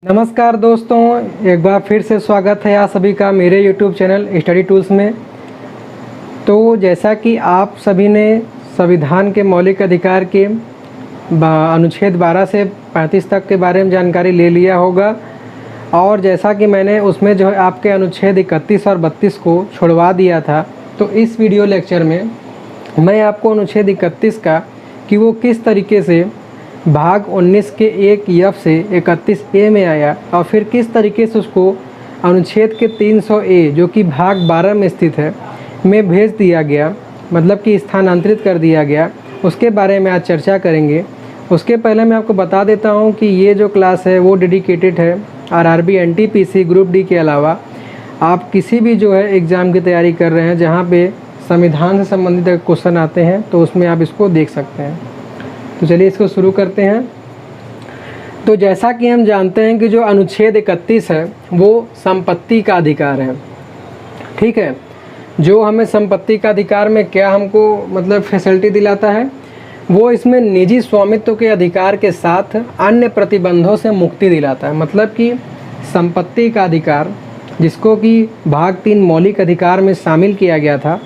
नमस्कार दोस्तों, एक बार फिर से स्वागत है आप सभी का मेरे YouTube चैनल स्टडी टूल्स में। तो जैसा कि आप सभी ने संविधान के मौलिक अधिकार के अनुच्छेद 12 से 35 तक के बारे में जानकारी ले लिया होगा, और जैसा कि मैंने उसमें जो है आपके अनुच्छेद 31 और 32 को छुड़वा दिया था, तो इस वीडियो लेक्चर में मैं आपको अनुच्छेद 31 का कि वो किस तरीके से भाग 19 के 1 से 31 ए में आया और फिर किस तरीके से उसको अनुच्छेद के 300 ए जो कि भाग 12 में स्थित है में भेज दिया गया, मतलब कि स्थानांतरित कर दिया गया, उसके बारे में आज चर्चा करेंगे। उसके पहले मैं आपको बता देता हूं कि ये जो क्लास है वो डेडिकेटेड है आरआरबी एनटीपीसी ग्रुप डी के अलावा आप किसी भी जो है एग्ज़ाम की तैयारी कर रहे हैं जहाँ पे संविधान से संबंधित क्वेश्चन आते हैं तो उसमें आप इसको देख सकते हैं। तो चलिए इसको शुरू करते हैं। तो जैसा कि हम जानते हैं कि जो अनुच्छेद 31 है वो संपत्ति का अधिकार है, ठीक है। जो हमें संपत्ति का अधिकार में क्या हमको मतलब फैसिलिटी दिलाता है, वो इसमें निजी स्वामित्व के अधिकार के साथ अन्य प्रतिबंधों से मुक्ति दिलाता है। मतलब कि संपत्ति का अधिकार जिसको कि भाग 3 मौलिक अधिकार में शामिल किया गया था,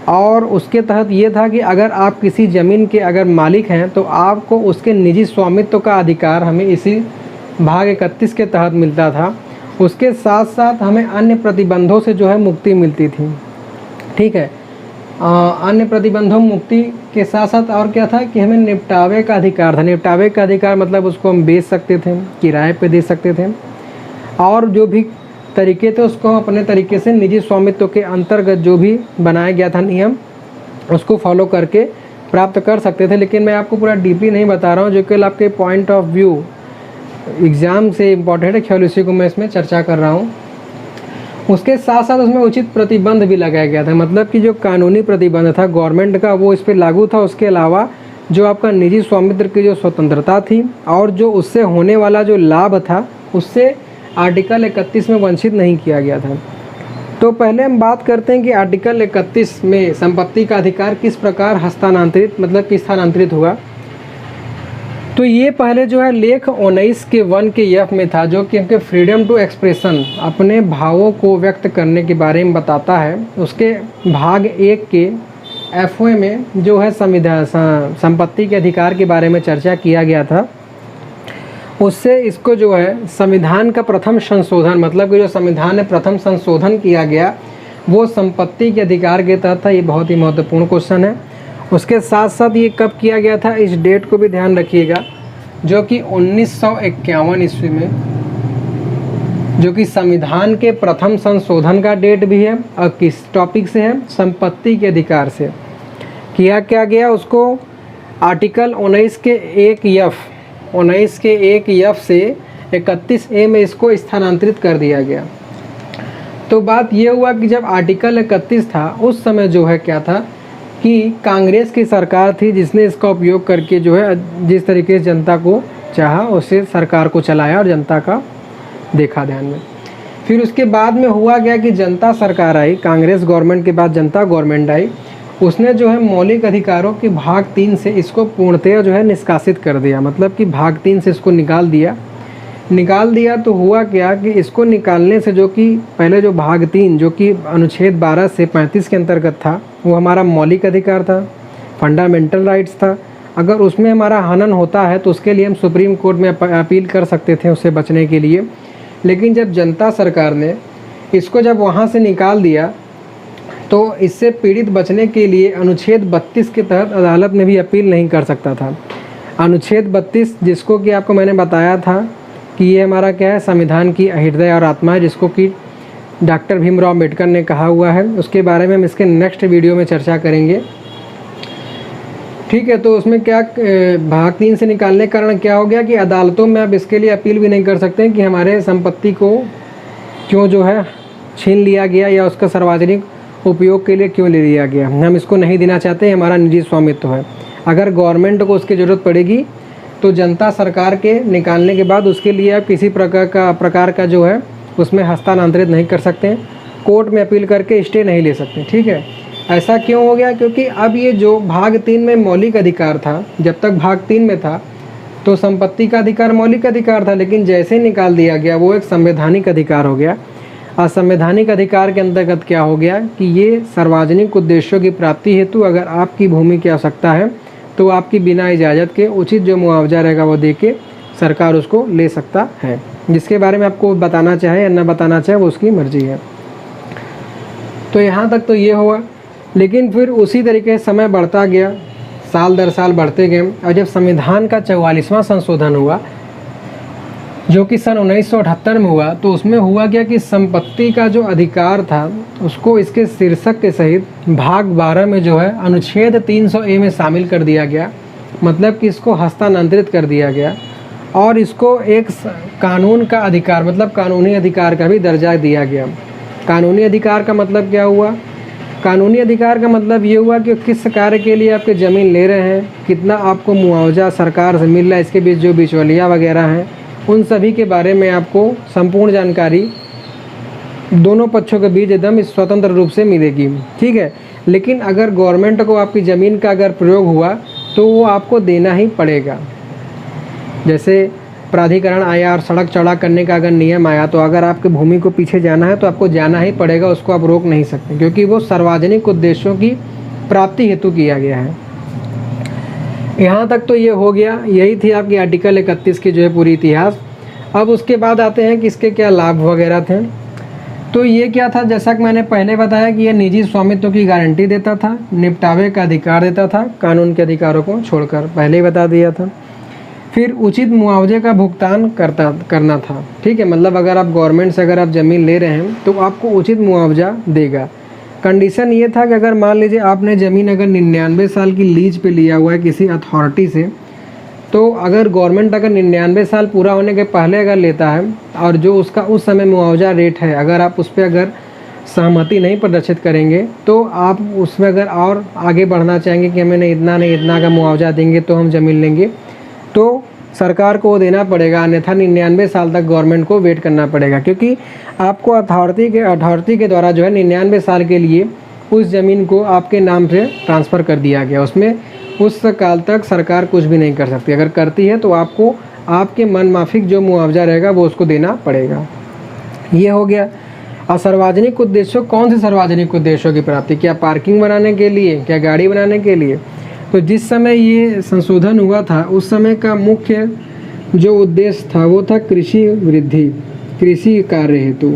और उसके तहत ये था कि अगर आप किसी ज़मीन के अगर मालिक हैं तो आपको उसके निजी स्वामित्व का अधिकार हमें इसी भाग 31 के तहत मिलता था। उसके साथ साथ हमें अन्य प्रतिबंधों से जो है मुक्ति मिलती थी, ठीक है। अन्य प्रतिबंधों मुक्ति के साथ साथ और क्या था कि हमें निपटावे का अधिकार था। निपटावे का अधिकार मतलब उसको हम बेच सकते थे, किराए पे दे सकते थे, और जो भी तरीके थे उसको हम अपने तरीके से निजी स्वामित्व के अंतर्गत जो भी बनाया गया था नियम उसको फॉलो करके प्राप्त कर सकते थे। लेकिन मैं आपको पूरा डीपली नहीं बता रहा हूँ, जो कि आपके पॉइंट ऑफ व्यू एग्ज़ाम से इम्पॉर्टेंट है, केवल इसी को मैं इसमें चर्चा कर रहा हूँ। उसके साथ साथ उसमें उचित प्रतिबंध भी लगाया गया था, मतलब कि जो कानूनी प्रतिबंध था गवर्नमेंट का वो इस पर लागू था। उसके अलावा जो आपका निजी स्वामित्व की जो स्वतंत्रता थी और जो उससे होने वाला जो लाभ था उससे आर्टिकल 31 में वंचित नहीं किया गया था। तो पहले हम बात करते हैं कि आर्टिकल 31 में संपत्ति का अधिकार किस प्रकार हस्तांतरित मतलब कि स्थानांतरित हुआ। तो ये पहले जो है लेख 19 के 1 के एफ में था, जो कि हमके फ्रीडम टू एक्सप्रेशन अपने भावों को व्यक्त करने के बारे में बताता है। उसके भाग 1 के एफ में जो है संपत्ति के अधिकार के बारे में चर्चा किया गया था। उससे इसको जो है संविधान का प्रथम संशोधन, मतलब कि जो संविधान में प्रथम संशोधन किया गया वो संपत्ति के अधिकार के तहत था। ये बहुत ही महत्वपूर्ण क्वेश्चन है। उसके साथ साथ ये कब किया गया था, इस डेट को भी ध्यान रखिएगा, जो कि 1951 ईस्वी में, जो कि संविधान के प्रथम संशोधन का डेट भी है। और किस टॉपिक से है, संपत्ति के अधिकार से किया क्या गया। उसको आर्टिकल 19 के 1 एफ से 31 ए में इसको स्थानांतरित कर दिया गया। तो बात ये हुआ कि जब आर्टिकल 31 था उस समय जो है क्या था कि कांग्रेस की सरकार थी जिसने इसका उपयोग करके जो है जिस तरीके से जनता को चाहा उससे सरकार को चलाया और जनता का देखा ध्यान में। फिर उसके बाद में हुआ गया कि जनता सरकार आई, कांग्रेस गवर्नमेंट के बाद जनता गवर्नमेंट आई। उसने जो है मौलिक अधिकारों के भाग 3 से इसको पूर्णतः जो है निष्कासित कर दिया, मतलब कि भाग 3 से इसको निकाल दिया। तो हुआ क्या कि इसको निकालने से जो कि पहले जो भाग 3 जो कि अनुच्छेद 12 से 35 के अंतर्गत था वो हमारा मौलिक अधिकार था, फंडामेंटल राइट्स था। अगर उसमें हमारा हनन होता है तो उसके लिए हम सुप्रीम कोर्ट में अपील कर सकते थे उससे बचने के लिए। लेकिन जब जनता सरकार ने इसको जब वहाँ से निकाल दिया तो इससे पीड़ित बचने के लिए अनुच्छेद 32 के तहत अदालत में भी अपील नहीं कर सकता था। अनुच्छेद 32 जिसको कि आपको मैंने बताया था कि ये हमारा क्या है, संविधान की हृदय और आत्मा है, जिसको कि डॉक्टर भीमराव अम्बेडकर ने कहा हुआ है। उसके बारे में हम इसके नेक्स्ट वीडियो में चर्चा करेंगे, ठीक है। तो उसमें क्या भाग 3 से निकालने के कारण क्या हो गया कि अदालतों में अब इसके लिए अपील भी नहीं कर सकते कि हमारे संपत्ति को क्यों जो है छीन लिया गया या उसका सार्वजनिक उपयोग के लिए क्यों ले लिया गया, हम इसको नहीं देना चाहते, हमारा निजी स्वामित्व है। अगर गवर्नमेंट को उसकी ज़रूरत पड़ेगी तो जनता सरकार के निकालने के बाद उसके लिए आप किसी प्रकार का जो है उसमें हस्तांतरित नहीं कर सकते, कोर्ट में अपील करके स्टे नहीं ले सकते, ठीक है। ऐसा क्यों हो गया, क्योंकि अब ये जो भाग 3 में मौलिक अधिकार था, जब तक भाग 3 में था तो संपत्ति का अधिकार मौलिक अधिकार था, लेकिन जैसे निकाल दिया गया वो एक संवैधानिक अधिकार हो गया। और संवैधानिक अधिकार के अंतर्गत क्या हो गया कि ये सार्वजनिक उद्देश्यों की प्राप्ति हेतु अगर आपकी भूमि की आवश्यकता है तो आपकी बिना इजाज़त के उचित जो मुआवजा रहेगा वो दे के सरकार उसको ले सकता है। जिसके बारे में आपको बताना चाहे या न बताना चाहे वो उसकी मर्जी है। तो यहाँ तक तो ये हुआ, लेकिन फिर उसी तरीके से समय बढ़ता गया, साल दर साल बढ़ते गए। और जब संविधान का 44वां संशोधन हुआ जो कि सन 1978 में हुआ, तो उसमें हुआ क्या कि संपत्ति का जो अधिकार था उसको इसके शीर्षक के सहित भाग 12 में जो है अनुच्छेद 300A में शामिल कर दिया गया। मतलब कि इसको हस्तांतरित कर दिया गया और इसको एक कानून का अधिकार मतलब कानूनी अधिकार का भी दर्जा दिया गया। कानूनी अधिकार का मतलब क्या हुआ? कानूनी अधिकार का मतलब ये हुआ कि किस कार्य के लिए आपके ज़मीन ले रहे हैं, कितना आपको मुआवजा सरकार से मिल रहा है, इसके बीच जो बिचौलिया वगैरह हैं उन सभी के बारे में आपको संपूर्ण जानकारी दोनों पक्षों के बीच एकदम स्वतंत्र रूप से मिलेगी। ठीक है, लेकिन अगर गवर्नमेंट को आपकी ज़मीन का अगर प्रयोग हुआ तो वो आपको देना ही पड़ेगा। जैसे प्राधिकरण आया और सड़क चौड़ा करने का अगर नियम आया तो अगर आपके भूमि को पीछे जाना है तो आपको जाना ही पड़ेगा, उसको आप रोक नहीं सकते, क्योंकि वो सार्वजनिक उद्देश्यों की प्राप्ति हेतु किया गया है। यहाँ तक तो ये हो गया, यही थी आपकी आर्टिकल 31 की जो है पूरी इतिहास। अब उसके बाद आते हैं कि इसके क्या लाभ वगैरह थे। तो ये क्या था, जैसा कि मैंने पहले बताया कि ये निजी स्वामित्व की गारंटी देता था, निपटावे का अधिकार देता था, कानून के अधिकारों को छोड़कर, पहले ही बता दिया था। फिर उचित मुआवजे का भुगतान करना था। ठीक है, मतलब अगर आप गवर्नमेंट से अगर आप ज़मीन ले रहे हैं तो आपको उचित मुआवजा देगा। कंडीशन ये था कि अगर मान लीजिए आपने ज़मीन अगर 99 साल की लीज पे लिया हुआ है किसी अथॉरिटी से, तो अगर गवर्नमेंट अगर 99 साल पूरा होने के पहले अगर लेता है और जो उसका उस समय मुआवजा रेट है अगर आप उस पर अगर सहमति नहीं प्रदर्शित करेंगे तो आप उसमें अगर और आगे बढ़ना चाहेंगे कि हमें इतना नहीं इतना का मुआवजा देंगे तो हम ज़मीन लेंगे, तो सरकार को देना पड़ेगा, अन्यथा 99 साल तक गवर्नमेंट को वेट करना पड़ेगा। क्योंकि आपको अथॉरिटी के द्वारा जो है 99 साल के लिए उस ज़मीन को आपके नाम से ट्रांसफ़र कर दिया गया। उसमें उस साल तक सरकार कुछ भी नहीं कर सकती, अगर करती है तो आपको आपके मन माफिक जो मुआवजा रहेगा वो उसको देना पड़ेगा। ये हो गया। और सार्वजनिक उद्देश्यों, कौन से सार्वजनिक उद्देश्यों की प्राप्ति? क्या पार्किंग बनाने के लिए, क्या गाड़ी बनाने के लिए? तो जिस समय ये संशोधन हुआ था उस समय का मुख्य जो उद्देश्य था वो था कृषि वृद्धि, कृषि कार्य हेतु,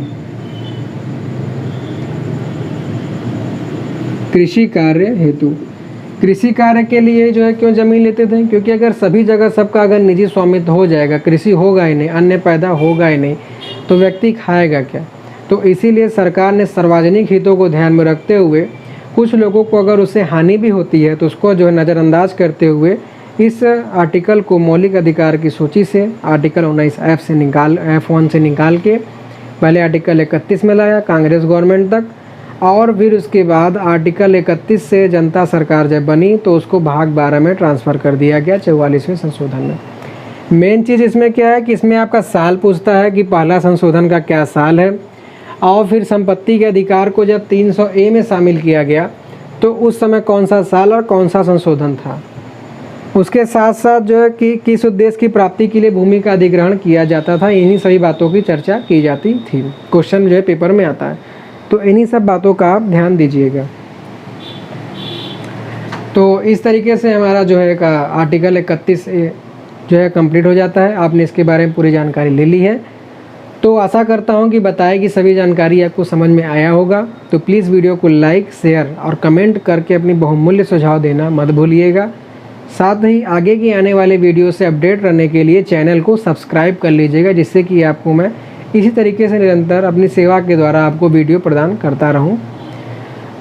कृषि कार्य हेतु। कृषि कार्य के लिए जो है क्यों ज़मीन लेते थे? क्योंकि अगर सभी जगह सबका अगर निजी स्वामित्व हो जाएगा, कृषि होगा ही नहीं, अन्न पैदा होगा ही नहीं, तो व्यक्ति खाएगा क्या? तो इसीलिए सरकार ने सार्वजनिक हितों को ध्यान में रखते हुए कुछ लोगों को अगर उससे हानि भी होती है तो उसको जो है नज़रअंदाज करते हुए इस आर्टिकल को मौलिक अधिकार की सूची से आर्टिकल 19F से F1 से निकाल के पहले आर्टिकल 31 में लाया कांग्रेस गवर्नमेंट तक, और फिर उसके बाद आर्टिकल 31 से जनता सरकार जब बनी तो उसको भाग 12 में ट्रांसफ़र कर दिया गया 44वें संशोधन में। मेन चीज़ इसमें क्या है कि इसमें आपका साल पूछता है कि पहला संशोधन का क्या साल है, और फिर संपत्ति के अधिकार को जब 300A में शामिल किया गया तो उस समय कौन सा साल और कौन सा संशोधन था। उसके साथ साथ जो है कि किस उद्देश्य की प्राप्ति के लिए भूमि का अधिग्रहण किया जाता था, इन्हीं सभी बातों की चर्चा की जाती थी। क्वेश्चन जो है पेपर में आता है, तो इन्हीं सब बातों का आप ध्यान दीजिएगा। तो इस तरीके से हमारा जो है का आर्टिकल 31 जो है कंप्लीट हो जाता है। आपने इसके बारे में पूरी जानकारी ले ली है, तो आशा करता हूं कि बताए कि सभी जानकारी आपको समझ में आया होगा। तो प्लीज़ वीडियो को लाइक, शेयर और कमेंट करके अपनी बहुमूल्य सुझाव देना मत भूलिएगा। साथ ही आगे की आने वाले वीडियो से अपडेट रहने के लिए चैनल को सब्सक्राइब कर लीजिएगा, जिससे कि आपको मैं इसी तरीके से निरंतर अपनी सेवा के द्वारा आपको वीडियो प्रदान करता रहूं।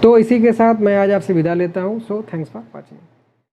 तो इसी के साथ मैं आज आपसे विदा लेता हूं। So thanks for watching.